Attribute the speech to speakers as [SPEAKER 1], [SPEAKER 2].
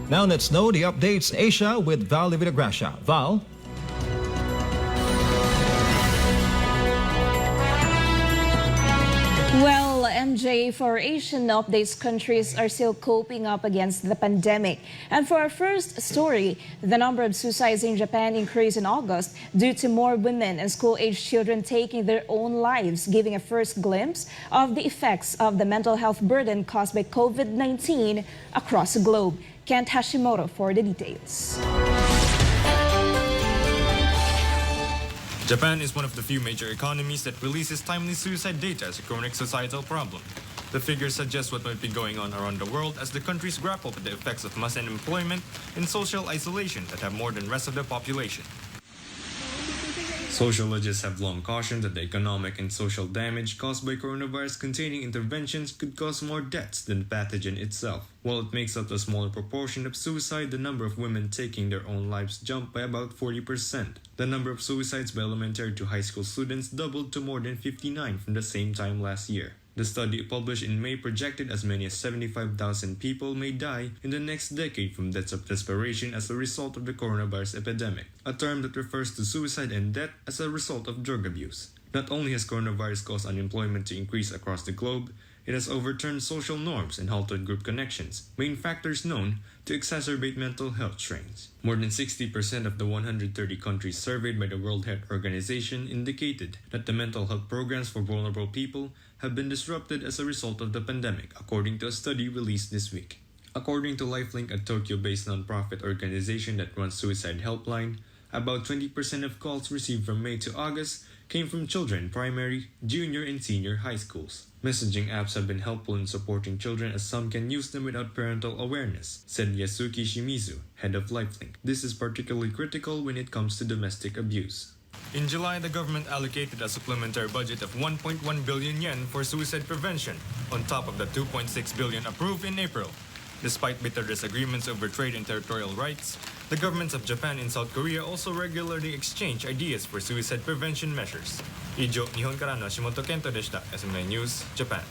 [SPEAKER 1] Now let's know the updates in Asia with Val Vidagracia. Val?
[SPEAKER 2] Well, MJ, for Asian updates, countries are still coping up against the pandemic. And for our first story, the number of suicides in Japan increased in August due to more women and school-aged children taking their own lives, giving a first glimpse of the effects of the mental health burden caused by COVID-19 across the globe. Kent Hashimoto for the details.
[SPEAKER 3] Japan is one of the few major economies that releases timely suicide data as a chronic societal problem. The figures suggest what might be going on around the world as the countries grapple with the effects of mass unemployment and social isolation that have more than the rest of the population. Sociologists have long cautioned that the economic and social damage caused by coronavirus-containing interventions could cause more deaths than the pathogen itself. While it makes up a smaller proportion of suicide, the number of women taking their own lives jumped by about 40%. The number of suicides by elementary to high school students doubled to more than 59 from the same time last year. The study published in May projected as many as 75,000 people may die in the next decade from deaths of desperation as a result of the coronavirus epidemic, a term that refers to suicide and death as a result of drug abuse. Not only has coronavirus caused unemployment to increase across the globe, it has overturned social norms and halted group connections, main factors known to exacerbate mental health strains. More than 60% of the 130 countries surveyed by the World Health Organization indicated that the mental health programs for vulnerable people have been disrupted as a result of the pandemic, according to a study released this week. According to Lifelink, a Tokyo-based nonprofit organization that runs suicide helpline, about 20% of calls received from May to August came from children in primary, junior, and senior high schools. Messaging apps have been helpful in supporting children as some can use them without parental awareness, said Yasuki Shimizu, head of Lifelink. This is particularly critical when it comes to domestic abuse. In July, the government allocated a supplementary budget of 1.1 billion yen for suicide prevention, on top of the 2.6 billion approved in April. Despite bitter disagreements over trade and territorial rights, the governments of Japan and South Korea also regularly exchange ideas for suicide prevention measures. Ijo, Nihon kara no Shimoto Kento deshita. SMNA News, Japan.